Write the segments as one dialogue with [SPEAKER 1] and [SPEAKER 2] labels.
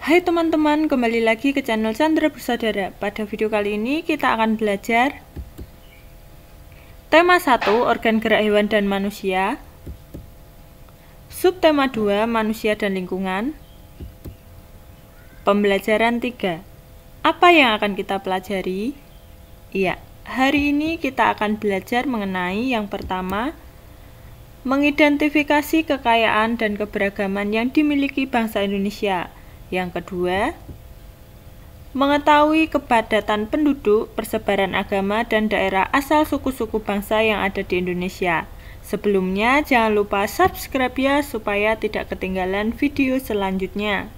[SPEAKER 1] Hai teman-teman, kembali lagi ke channel Chandra Bersaudara. Pada video kali ini kita akan belajar tema 1, organ gerak hewan dan manusia. Subtema 2, manusia dan lingkungan. Pembelajaran 3. Apa yang akan kita pelajari? Iya, hari ini kita akan belajar mengenai yang pertama, mengidentifikasi kekayaan dan keberagaman yang dimiliki bangsa Indonesia. Yang kedua, mengetahui kepadatan penduduk, persebaran agama, dan daerah asal suku-suku bangsa yang ada di Indonesia. Sebelumnya, jangan lupa subscribe ya, supaya tidak ketinggalan video selanjutnya.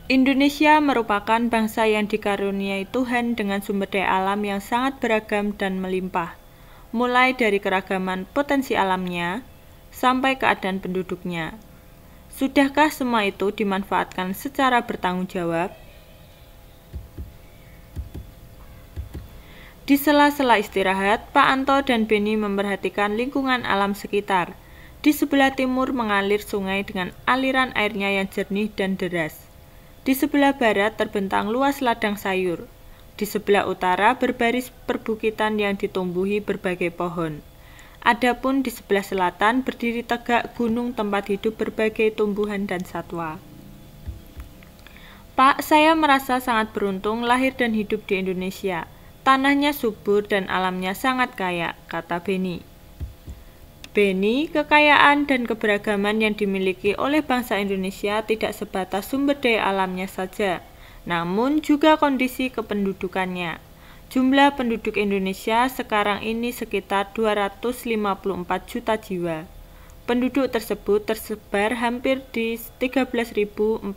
[SPEAKER 1] Indonesia merupakan bangsa yang dikaruniai Tuhan dengan sumber daya alam yang sangat beragam dan melimpah, mulai dari keragaman potensi alamnya sampai keadaan penduduknya. Sudahkah semua itu dimanfaatkan secara bertanggung jawab? Di sela-sela istirahat, Pak Anto dan Beni memperhatikan lingkungan alam sekitar. Di sebelah timur mengalir sungai dengan aliran airnya yang jernih dan deras. Di sebelah barat terbentang luas ladang sayur. Di sebelah utara berbaris perbukitan yang ditumbuhi berbagai pohon. Adapun di sebelah selatan berdiri tegak gunung tempat hidup berbagai tumbuhan dan satwa. Pak, saya merasa sangat beruntung lahir dan hidup di Indonesia. Tanahnya subur dan alamnya sangat kaya, kata Beni. Beni, kekayaan dan keberagaman yang dimiliki oleh bangsa Indonesia tidak sebatas sumber daya alamnya saja, namun juga kondisi kependudukannya. Jumlah penduduk Indonesia sekarang ini sekitar 254 juta jiwa. Penduduk tersebut tersebar hampir di 13.466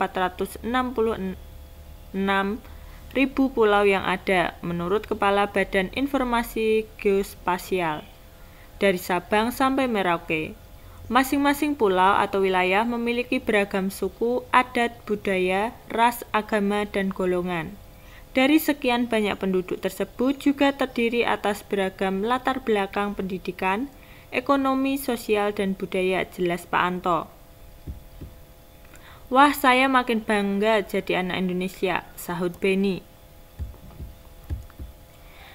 [SPEAKER 1] pulau yang ada, menurut Kepala Badan Informasi Geospasial. Dari Sabang sampai Merauke, masing-masing pulau atau wilayah memiliki beragam suku, adat, budaya, ras, agama, dan golongan. Dari sekian banyak penduduk tersebut juga terdiri atas beragam latar belakang pendidikan, ekonomi, sosial, dan budaya, jelas Pak Anto. Wah, saya makin bangga jadi anak Indonesia, sahut Beni.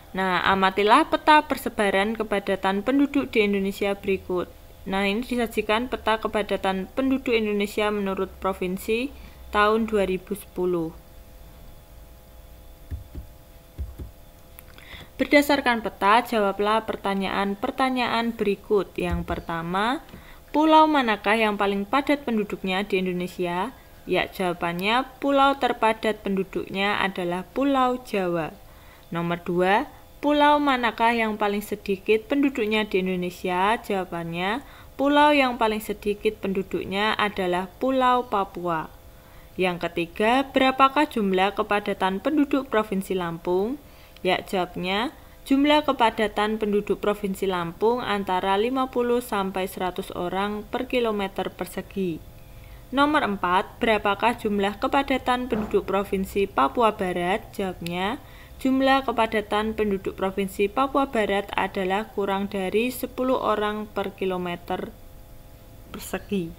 [SPEAKER 1] Nah, amatilah peta persebaran kepadatan penduduk di Indonesia berikut. Nah, ini disajikan peta kepadatan penduduk Indonesia menurut provinsi tahun 2010. Berdasarkan peta, jawablah pertanyaan-pertanyaan berikut. Yang pertama, pulau manakah yang paling padat penduduknya di Indonesia? Ya, jawabannya pulau terpadat penduduknya adalah Pulau Jawa. Nomor 2, pulau manakah yang paling sedikit penduduknya di Indonesia? Jawabannya, pulau yang paling sedikit penduduknya adalah Pulau Papua. Yang ketiga, berapakah jumlah kepadatan penduduk Provinsi Lampung? Ya, jawabnya, jumlah kepadatan penduduk Provinsi Lampung antara 50 sampai 100 orang per kilometer persegi. Nomor 4, berapakah jumlah kepadatan penduduk Provinsi Papua Barat? Jawabnya, jumlah kepadatan penduduk Provinsi Papua Barat adalah kurang dari 10 orang per kilometer persegi.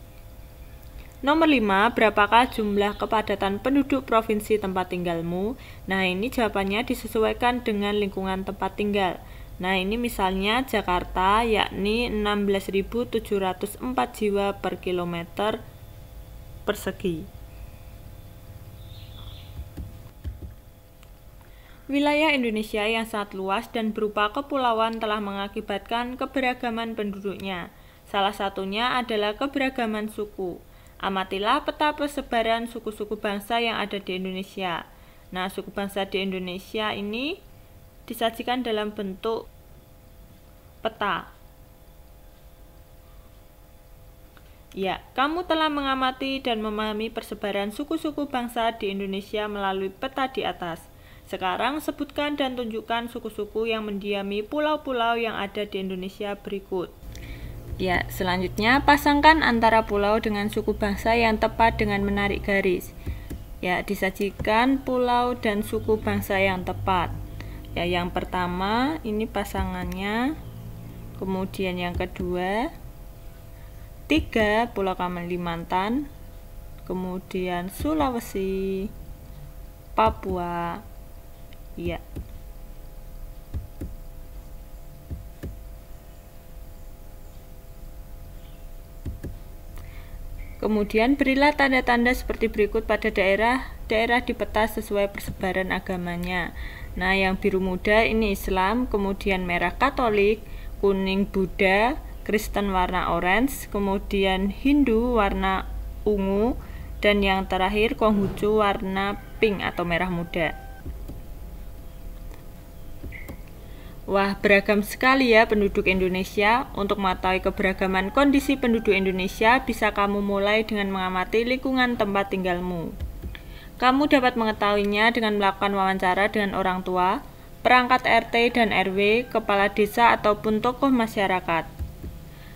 [SPEAKER 1] Nomor 5, berapakah jumlah kepadatan penduduk Provinsi tempat tinggalmu? Nah, ini jawabannya disesuaikan dengan lingkungan tempat tinggal. Nah, ini misalnya Jakarta, yakni 16.704 jiwa per kilometer persegi. Wilayah Indonesia yang sangat luas dan berupa kepulauan telah mengakibatkan keberagaman penduduknya. Salah satunya adalah keberagaman suku. Amatilah peta persebaran suku-suku bangsa yang ada di Indonesia. Nah, suku bangsa di Indonesia ini disajikan dalam bentuk Peta. Ya, kamu telah mengamati dan memahami persebaran suku-suku bangsa di Indonesia melalui peta di atas. Sekarang sebutkan dan tunjukkan suku-suku yang mendiami pulau-pulau yang ada di Indonesia berikut. Ya, selanjutnya pasangkan antara pulau dengan suku bangsa yang tepat dengan menarik garis. Ya, disajikan pulau dan suku bangsa yang tepat. Ya, yang pertama ini pasangannya. Kemudian yang kedua 3 Pulau Kalimantan, kemudian Sulawesi, Papua. Ya. Kemudian berilah tanda-tanda seperti berikut pada daerah di peta sesuai persebaran agamanya. Nah, yang biru muda ini Islam, kemudian merah Katolik, kuning Buddha, Kristen warna orange, kemudian Hindu warna ungu, dan yang terakhir Konghucu warna pink atau merah muda. Wah, beragam sekali ya penduduk Indonesia. Untuk mengetahui keberagaman kondisi penduduk Indonesia, bisa kamu mulai dengan mengamati lingkungan tempat tinggalmu. Kamu dapat mengetahuinya dengan melakukan wawancara dengan orang tua, perangkat RT dan RW, kepala desa ataupun tokoh masyarakat.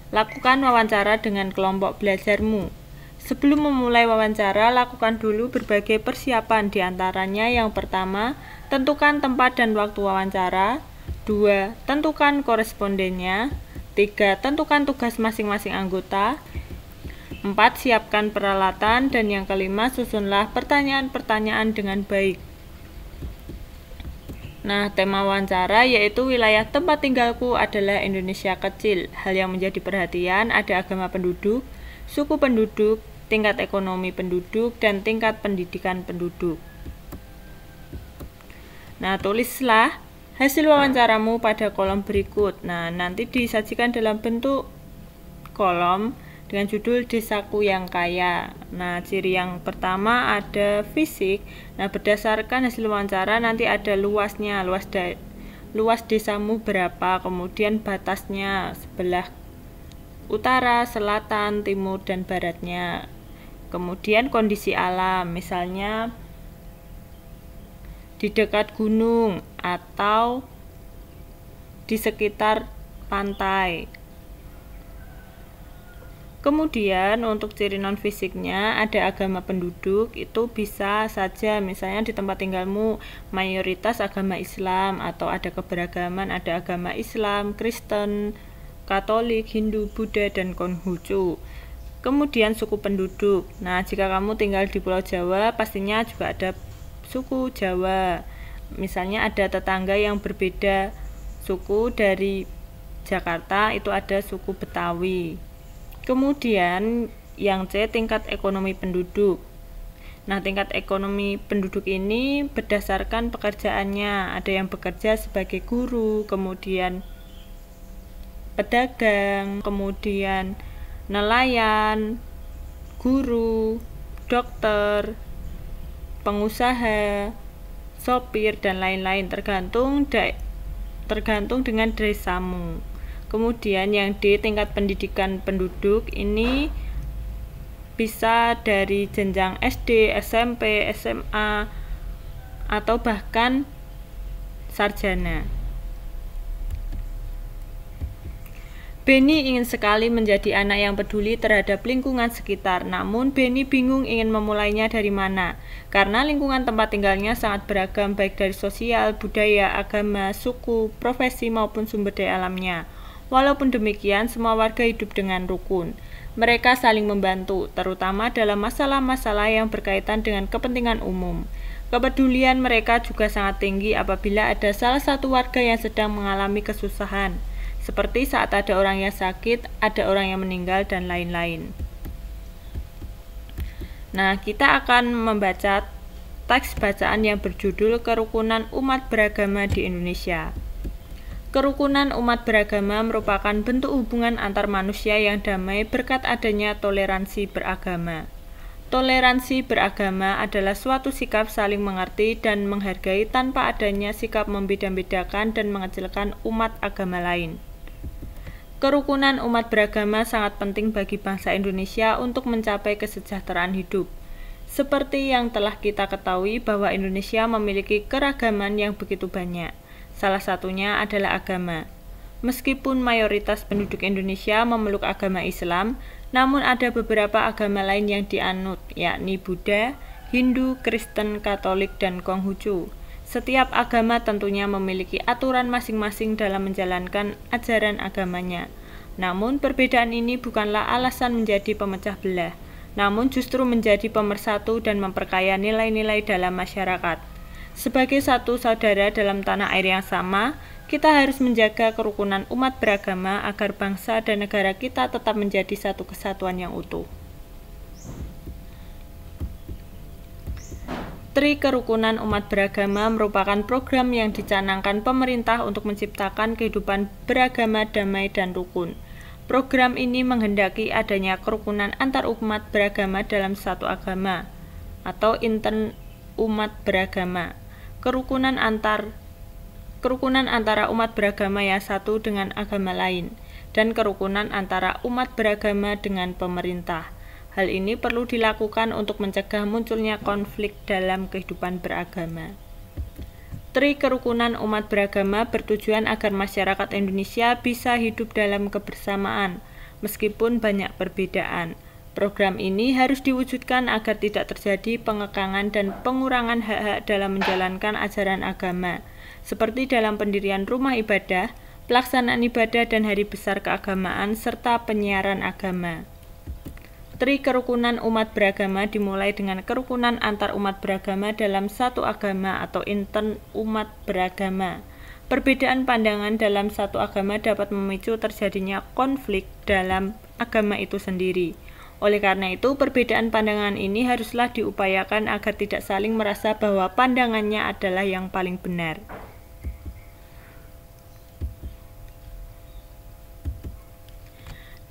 [SPEAKER 1] Lakukan wawancara dengan kelompok belajarmu. Sebelum memulai wawancara, lakukan dulu berbagai persiapan, diantaranya yang pertama, tentukan tempat dan waktu wawancara. 2. Tentukan korespondennya. 3. Tentukan tugas masing-masing anggota. 4. Siapkan peralatan. Dan yang kelima, susunlah pertanyaan-pertanyaan dengan baik. Nah, tema wawancara yaitu wilayah tempat tinggalku adalah Indonesia kecil. Hal yang menjadi perhatian ada agama penduduk, suku penduduk, tingkat ekonomi penduduk, dan tingkat pendidikan penduduk. Nah, tulislah hasil wawancaramu pada kolom berikut. Nah, nanti disajikan dalam bentuk kolom dengan judul Desaku yang Kaya. Nah, ciri yang pertama ada fisik. Nah, berdasarkan hasil wawancara nanti ada luasnya, luas desamu berapa, kemudian batasnya sebelah utara, selatan, timur, dan baratnya. Kemudian kondisi alam, misalnya di dekat gunung atau di sekitar pantai. Kemudian untuk ciri non fisiknya ada agama penduduk, itu bisa saja misalnya di tempat tinggalmu mayoritas agama Islam atau ada keberagaman, ada agama Islam, Kristen, Katolik, Hindu, Buddha, dan Konghucu. Kemudian suku penduduk. Nah, jika kamu tinggal di Pulau Jawa, pastinya juga ada suku Jawa. Misalnya ada tetangga yang berbeda suku dari Jakarta, itu ada suku Betawi. Kemudian yang C, tingkat ekonomi penduduk. Nah, tingkat ekonomi penduduk ini berdasarkan pekerjaannya. Ada yang bekerja sebagai guru, kemudian pedagang, kemudian nelayan, guru, dokter, pengusaha, sopir, dan lain-lain, tergantung dengan desamu. Kemudian yang D, tingkat pendidikan penduduk ini bisa dari jenjang SD, SMP, SMA, atau bahkan sarjana. Benny ingin sekali menjadi anak yang peduli terhadap lingkungan sekitar, namun Benny bingung ingin memulainya dari mana, karena lingkungan tempat tinggalnya sangat beragam baik dari sosial, budaya, agama, suku, profesi maupun sumber daya alamnya. Walaupun demikian, semua warga hidup dengan rukun. Mereka saling membantu, terutama dalam masalah-masalah yang berkaitan dengan kepentingan umum. Kepedulian mereka juga sangat tinggi apabila ada salah satu warga yang sedang mengalami kesusahan, seperti saat ada orang yang sakit, ada orang yang meninggal, dan lain-lain. Nah, kita akan membaca teks bacaan yang berjudul Kerukunan Umat Beragama di Indonesia. Kerukunan umat beragama merupakan bentuk hubungan antar manusia yang damai berkat adanya toleransi beragama. Toleransi beragama adalah suatu sikap saling mengerti dan menghargai tanpa adanya sikap membeda-bedakan dan mengecilkan umat agama lain. Kerukunan umat beragama sangat penting bagi bangsa Indonesia untuk mencapai kesejahteraan hidup. Seperti yang telah kita ketahui bahwa Indonesia memiliki keragaman yang begitu banyak. Salah satunya adalah agama. Meskipun mayoritas penduduk Indonesia memeluk agama Islam, namun ada beberapa agama lain yang dianut, yakni Buddha, Hindu, Kristen, Katolik, dan Konghucu. Setiap agama tentunya memiliki aturan masing-masing dalam menjalankan ajaran agamanya. Namun, perbedaan ini bukanlah alasan menjadi pemecah belah, namun justru menjadi pemersatu dan memperkaya nilai-nilai dalam masyarakat. Sebagai satu saudara dalam tanah air yang sama, kita harus menjaga kerukunan umat beragama agar bangsa dan negara kita tetap menjadi satu kesatuan yang utuh. Tri Kerukunan Umat Beragama merupakan program yang dicanangkan pemerintah untuk menciptakan kehidupan beragama damai dan rukun. Program ini menghendaki adanya kerukunan antar umat beragama dalam satu agama, atau inter umat beragama. Kerukunan antara umat beragama yang satu dengan agama lain, dan kerukunan antara umat beragama dengan pemerintah. Hal ini perlu dilakukan untuk mencegah munculnya konflik dalam kehidupan beragama. Tri Kerukunan Umat Beragama bertujuan agar masyarakat Indonesia bisa hidup dalam kebersamaan, meskipun banyak perbedaan. Program ini harus diwujudkan agar tidak terjadi pengekangan dan pengurangan hak-hak dalam menjalankan ajaran agama, seperti dalam pendirian rumah ibadah, pelaksanaan ibadah dan hari besar keagamaan, serta penyiaran agama. Tri Kerukunan Umat Beragama dimulai dengan kerukunan antar umat beragama dalam satu agama atau inter umat beragama. Perbedaan pandangan dalam satu agama dapat memicu terjadinya konflik dalam agama itu sendiri. Oleh karena itu, perbedaan pandangan ini haruslah diupayakan agar tidak saling merasa bahwa pandangannya adalah yang paling benar.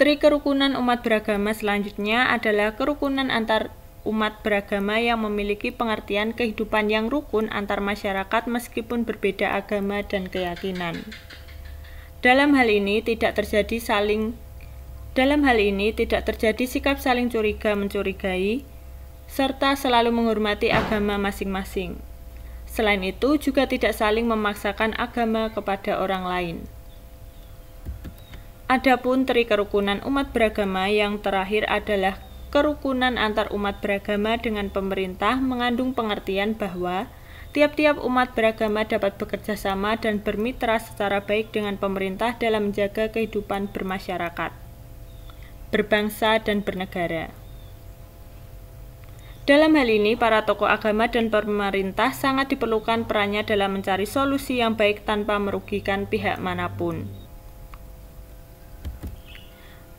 [SPEAKER 1] Tri Kerukunan Umat Beragama selanjutnya adalah kerukunan antar umat beragama yang memiliki pengertian kehidupan yang rukun antar masyarakat meskipun berbeda agama dan keyakinan. Dalam hal ini tidak terjadi sikap saling curiga-mencurigai serta selalu menghormati agama masing-masing. Selain itu juga tidak saling memaksakan agama kepada orang lain. Adapun Tri Kerukunan Umat Beragama yang terakhir adalah kerukunan antar umat beragama dengan pemerintah, mengandung pengertian bahwa tiap-tiap umat beragama dapat bekerja sama dan bermitra secara baik dengan pemerintah dalam menjaga kehidupan bermasyarakat, berbangsa, dan bernegara. Dalam hal ini, para tokoh agama dan pemerintah sangat diperlukan perannya dalam mencari solusi yang baik tanpa merugikan pihak manapun.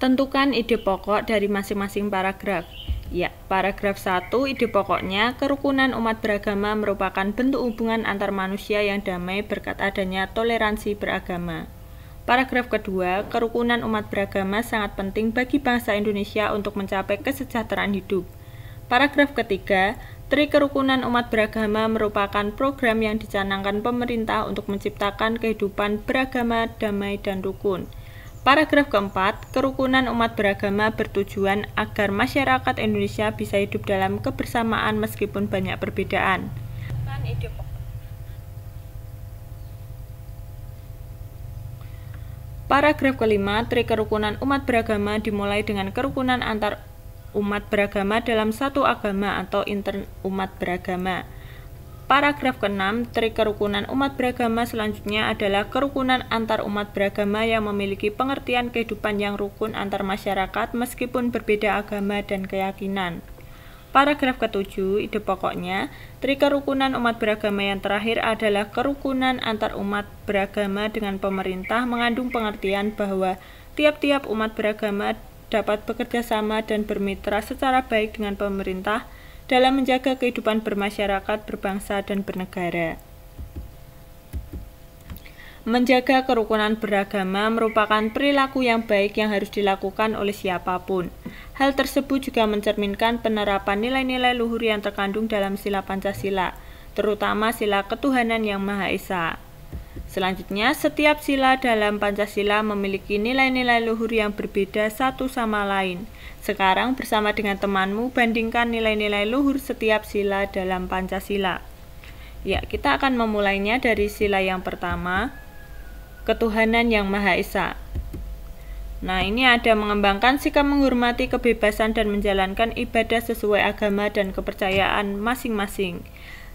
[SPEAKER 1] Tentukan ide pokok dari masing-masing paragraf. Ya, paragraf 1, ide pokoknya, kerukunan umat beragama merupakan bentuk hubungan antar manusia yang damai berkat adanya toleransi beragama. Paragraf kedua, kerukunan umat beragama sangat penting bagi bangsa Indonesia untuk mencapai kesejahteraan hidup. Paragraf ketiga, Tri Kerukunan Umat Beragama merupakan program yang dicanangkan pemerintah untuk menciptakan kehidupan beragama damai dan rukun. Paragraf keempat, kerukunan umat beragama bertujuan agar masyarakat Indonesia bisa hidup dalam kebersamaan meskipun banyak perbedaan. Paragraf kelima, Tri Kerukunan Umat Beragama dimulai dengan kerukunan antar umat beragama dalam satu agama atau inter umat beragama. Paragraf ke-6, Tri Kerukunan Umat Beragama selanjutnya adalah kerukunan antar umat beragama yang memiliki pengertian kehidupan yang rukun antar masyarakat meskipun berbeda agama dan keyakinan. Paragraf ke-7, ide pokoknya, Tri Kerukunan Umat Beragama yang terakhir adalah kerukunan antar umat beragama dengan pemerintah, mengandung pengertian bahwa tiap-tiap umat beragama dapat bekerja sama dan bermitra secara baik dengan pemerintah dalam menjaga kehidupan bermasyarakat, berbangsa, dan bernegara. Menjaga kerukunan beragama merupakan perilaku yang baik yang harus dilakukan oleh siapapun. Hal tersebut juga mencerminkan penerapan nilai-nilai luhur yang terkandung dalam sila Pancasila, terutama sila ketuhanan yang Maha Esa. Selanjutnya, setiap sila dalam Pancasila memiliki nilai-nilai luhur yang berbeda satu sama lain. Sekarang bersama dengan temanmu bandingkan nilai-nilai luhur setiap sila dalam Pancasila. Ya, kita akan memulainya dari sila yang pertama, ketuhanan yang Maha Esa. Nah, ini ada mengembangkan sikap menghormati kebebasan dan menjalankan ibadah sesuai agama dan kepercayaan masing-masing.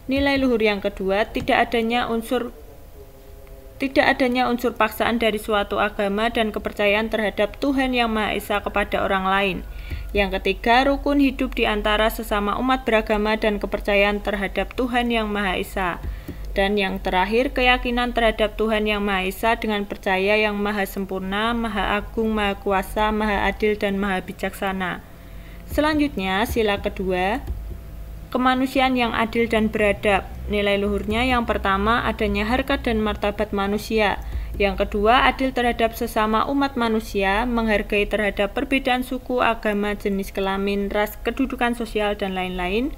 [SPEAKER 1] Nilai luhur yang kedua, tidak adanya unsur paksaan dari suatu agama dan kepercayaan terhadap Tuhan Yang Maha Esa kepada orang lain. Yang ketiga, rukun hidup di antara sesama umat beragama dan kepercayaan terhadap Tuhan Yang Maha Esa. Dan yang terakhir, keyakinan terhadap Tuhan Yang Maha Esa dengan percaya yang maha sempurna, maha agung, maha kuasa, maha adil, dan maha bijaksana. Selanjutnya, sila kedua, kemanusiaan yang adil dan beradab. Nilai luhurnya yang pertama, adanya harkat dan martabat manusia. Yang kedua, adil terhadap sesama umat manusia, menghargai terhadap perbedaan suku, agama, jenis kelamin, ras, kedudukan sosial, dan lain-lain.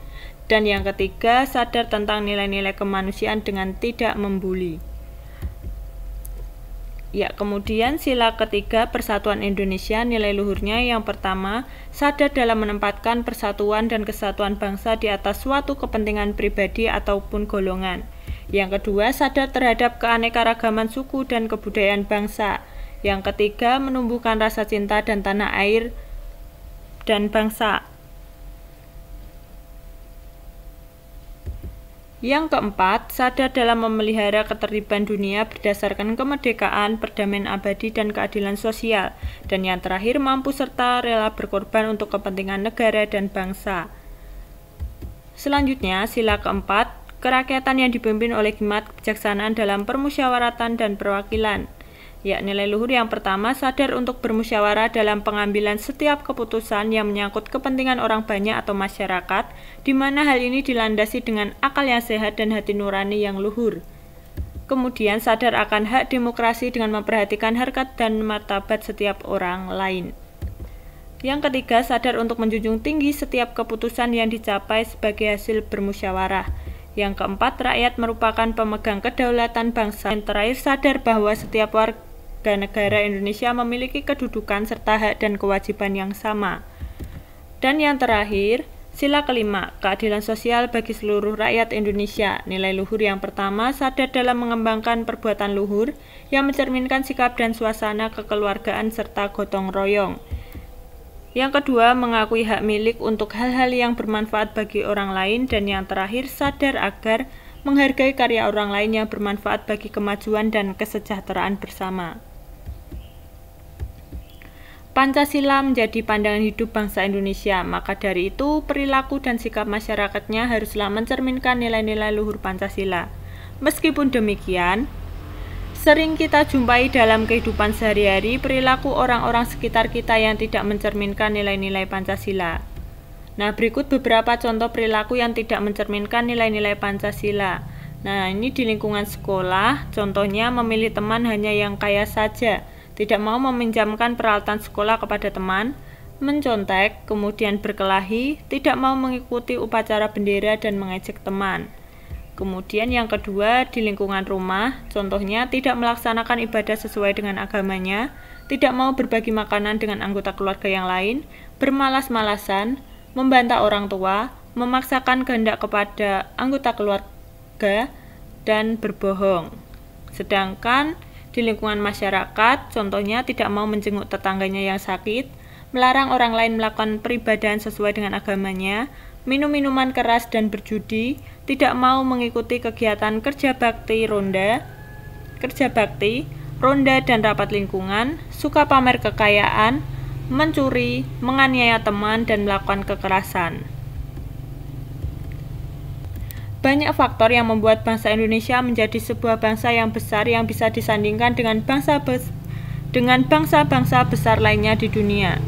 [SPEAKER 1] Dan yang ketiga, sadar tentang nilai-nilai kemanusiaan dengan tidak membuli. Ya, kemudian sila ketiga, persatuan Indonesia. Nilai luhurnya yang pertama, sadar dalam menempatkan persatuan dan kesatuan bangsa di atas suatu kepentingan pribadi ataupun golongan. Yang kedua, sadar terhadap keanekaragaman suku dan kebudayaan bangsa. Yang ketiga, menumbuhkan rasa cinta dan tanah air dan bangsa. Yang keempat, sadar dalam memelihara ketertiban dunia berdasarkan kemerdekaan, perdamaian abadi, dan keadilan sosial. Dan yang terakhir, mampu serta rela berkorban untuk kepentingan negara dan bangsa. Selanjutnya, sila keempat, kerakyatan yang dipimpin oleh hikmat kebijaksanaan dalam permusyawaratan dan perwakilan. Ya, nilai luhur yang pertama, sadar untuk bermusyawarah dalam pengambilan setiap keputusan yang menyangkut kepentingan orang banyak atau masyarakat, di mana hal ini dilandasi dengan akal yang sehat dan hati nurani yang luhur. Kemudian sadar akan hak demokrasi dengan memperhatikan harkat dan martabat setiap orang lain. Yang ketiga, sadar untuk menjunjung tinggi setiap keputusan yang dicapai sebagai hasil bermusyawarah. Yang keempat, rakyat merupakan pemegang kedaulatan bangsa. Yang terakhir, sadar bahwa setiap warga negara Indonesia memiliki kedudukan serta hak dan kewajiban yang sama. Dan yang terakhir, sila kelima, keadilan sosial bagi seluruh rakyat Indonesia. Nilai luhur yang pertama, sadar dalam mengembangkan perbuatan luhur yang mencerminkan sikap dan suasana kekeluargaan serta gotong royong. Yang kedua, mengakui hak milik untuk hal-hal yang bermanfaat bagi orang lain. Dan yang terakhir, sadar agar menghargai karya orang lain yang bermanfaat bagi kemajuan dan kesejahteraan bersama. Pancasila menjadi pandangan hidup bangsa Indonesia, maka dari itu perilaku dan sikap masyarakatnya haruslah mencerminkan nilai-nilai luhur Pancasila. Meskipun demikian, sering kita jumpai dalam kehidupan sehari-hari perilaku orang-orang sekitar kita yang tidak mencerminkan nilai-nilai Pancasila. Nah, berikut beberapa contoh perilaku yang tidak mencerminkan nilai-nilai Pancasila. Nah, ini di lingkungan sekolah, contohnya memilih teman hanya yang kaya saja, tidak mau meminjamkan peralatan sekolah kepada teman, mencontek, kemudian berkelahi, tidak mau mengikuti upacara bendera dan mengejek teman. Kemudian yang kedua, di lingkungan rumah, contohnya tidak melaksanakan ibadah sesuai dengan agamanya, tidak mau berbagi makanan dengan anggota keluarga yang lain, bermalas-malasan, membantah orang tua, memaksakan kehendak kepada anggota keluarga, dan berbohong. Sedangkan di lingkungan masyarakat, contohnya tidak mau menjenguk tetangganya yang sakit, melarang orang lain melakukan peribadahan sesuai dengan agamanya, minum minuman keras dan berjudi, tidak mau mengikuti kegiatan kerja bakti, ronda dan rapat lingkungan, suka pamer kekayaan, mencuri, menganiaya teman, dan melakukan kekerasan. Banyak faktor yang membuat bangsa Indonesia menjadi sebuah bangsa yang besar yang bisa disandingkan dengan bangsa-bangsa besar lainnya di dunia.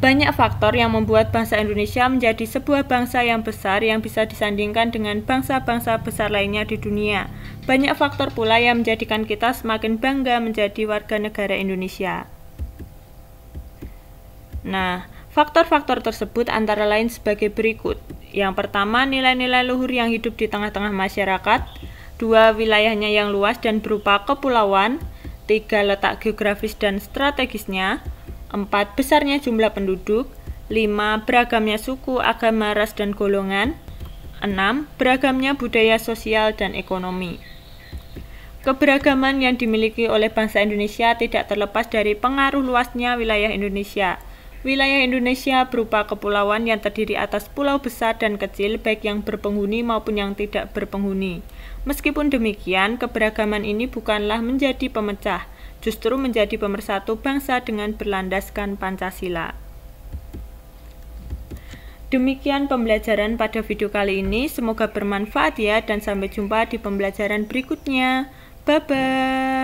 [SPEAKER 1] Banyak faktor yang membuat bangsa Indonesia menjadi sebuah bangsa yang besar yang bisa disandingkan dengan bangsa-bangsa besar lainnya di dunia. Banyak faktor pula yang menjadikan kita semakin bangga menjadi warga negara Indonesia. Nah, faktor-faktor tersebut antara lain sebagai berikut. Yang pertama, nilai-nilai luhur yang hidup di tengah-tengah masyarakat. 2. Wilayahnya yang luas dan berupa kepulauan. 3. Letak geografis dan strategisnya. 4. Besarnya jumlah penduduk. 5. Beragamnya suku, agama, ras, dan golongan. 6. Beragamnya budaya sosial dan ekonomi. Keberagaman yang dimiliki oleh bangsa Indonesia tidak terlepas dari pengaruh luasnya wilayah Indonesia. Wilayah Indonesia berupa kepulauan yang terdiri atas pulau besar dan kecil, baik yang berpenghuni maupun yang tidak berpenghuni. Meskipun demikian, keberagaman ini bukanlah menjadi pemecah, justru menjadi pemersatu bangsa dengan berlandaskan Pancasila. Demikian pembelajaran pada video kali ini, semoga bermanfaat ya, dan sampai jumpa di pembelajaran berikutnya. Bye-bye.